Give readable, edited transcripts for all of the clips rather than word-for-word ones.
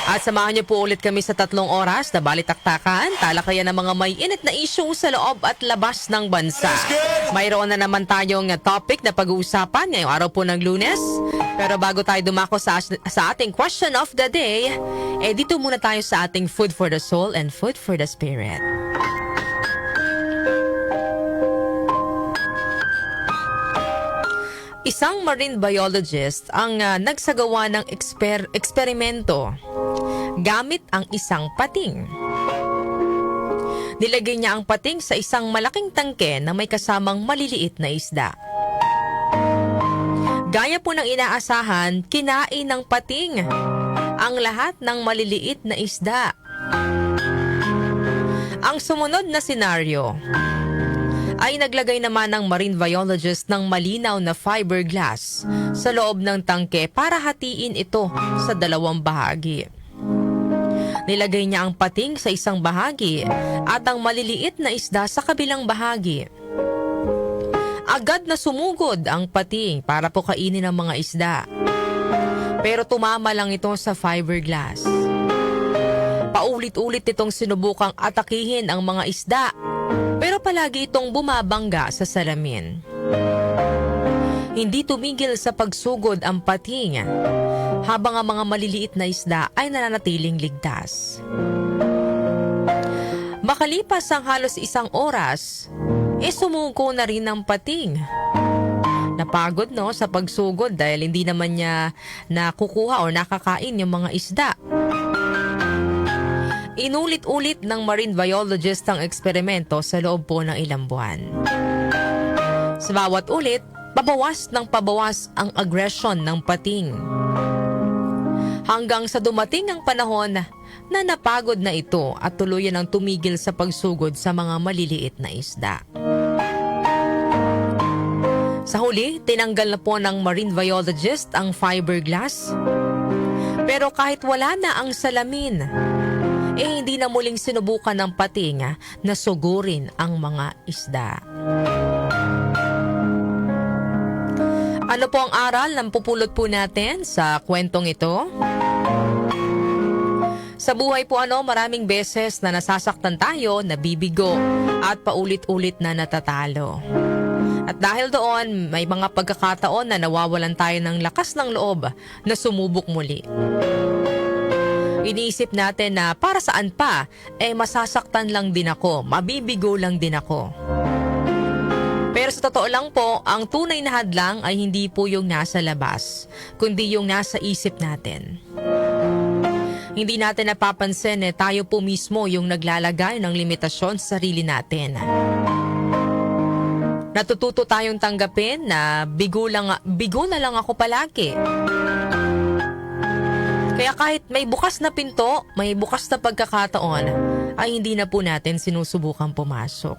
At samahan niyo po ulit kami sa 3 oras na balitaktakan, talakayan ng mga may init na issue sa loob at labas ng bansa. Mayroon na naman tayong topic na pag-uusapan ngayong araw po ng Lunes. Pero bago tayo dumako sa ating question of the day, dito muna tayo sa ating food for the soul and food for the spirit. Isang marine biologist ang nagsagawa ng eksperimento gamit ang isang pating. Nilagay niya ang pating sa isang malaking tangke na may kasamang maliliit na isda. Gaya po ng inaasahan, kinain ng pating ang lahat ng maliliit na isda. Ang sumunod na senaryo ay naglagay naman ng marine biologist ng malinaw na fiberglass sa loob ng tangke para hatiin ito sa 2 bahagi. Nilagay niya ang pating sa isang bahagi at ang maliliit na isda sa kabilang bahagi. Agad na sumugod ang pating para po kainin ang mga isda. Pero tumama lang ito sa fiberglass. Paulit-ulit itong sinubukang atakihin ang mga isda, pero palagi itong bumabangga sa salamin. Hindi tumigil sa pagsugod ang pating, habang ang mga maliliit na isda ay nananatiling ligtas. Makalipas ang halos 1 oras, sumuko na rin ang pating. Napagod sa pagsugod dahil hindi naman niya nakukuha o nakakain yung mga isda. Inulit-ulit ng marine biologist ang eksperimento sa loob po ng ilang buwan. Sa bawat ulit, pabawas ng pabawas ang aggression ng pating. Hanggang sa dumating ang panahon na napagod na ito at tuluyan ang tumigil sa pagsugod sa mga maliliit na isda. Sa huli, tinanggal na po ng marine biologist ang fiberglass. Pero kahit wala na ang salamin, hindi na muling sinubukan ng pating na sugurin ang mga isda. Ano po ang aral na pupulot po natin sa kwentong ito? Sa buhay po maraming beses na nasasaktan tayo, nabibigo at paulit-ulit na natatalo. At dahil doon, may mga pagkakataon na nawawalan tayo ng lakas ng loob na sumubok muli. Iniisip natin na para saan pa, masasaktan lang din ako, mabibigo lang din ako. Pero sa totoo lang po, ang tunay na hadlang ay hindi po yung nasa labas, kundi yung nasa isip natin. Hindi natin napapansin tayo po mismo yung naglalagay ng limitasyon sa sarili natin. Natututo tayong tanggapin na bigo na lang ako palagi. Kaya kahit may bukas na pinto, may bukas na pagkakataon, ay hindi na po natin sinusubukang pumasok.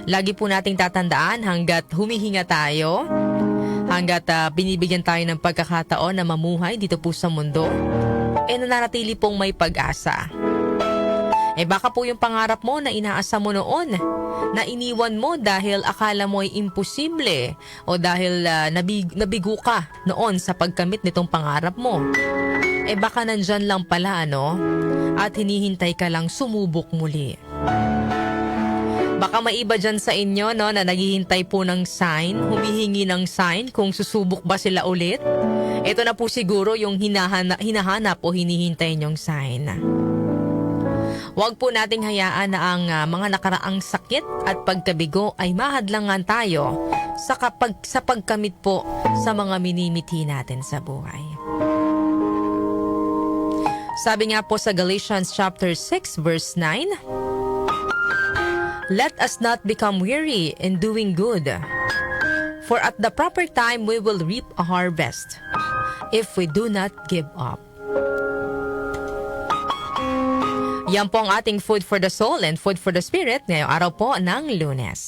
Lagi po nating tatandaan hanggat humihinga tayo, hanggat binibigyan tayo ng pagkakataon na mamuhay dito po sa mundo, nananatili pong may pag-asa. Baka po yung pangarap mo na inaasa mo noon, na iniwan mo dahil akala mo ay imposible o dahil nabigo ka noon sa pagkamit nitong pangarap mo. Baka nandyan lang pala at hinihintay ka lang sumubok muli. Baka may iba dyan sa inyo na naghihintay po ng sign, humihingi ng sign kung susubok ba sila ulit. Ito na po siguro yung hinahanap o hinihintay nyong sign. Huwag po nating hayaan na ang mga nakaraang sakit at pagkabigo ay mahadlangan tayo sa pagkamit po sa mga minimithi natin sa buhay. Sabi nga po sa Galatians chapter 6 verse 9, "Let us not become weary in doing good, for at the proper time we will reap a harvest, if we do not give up." Yan po ang ating food for the soul and food for the spirit ngayong araw po ng Lunes.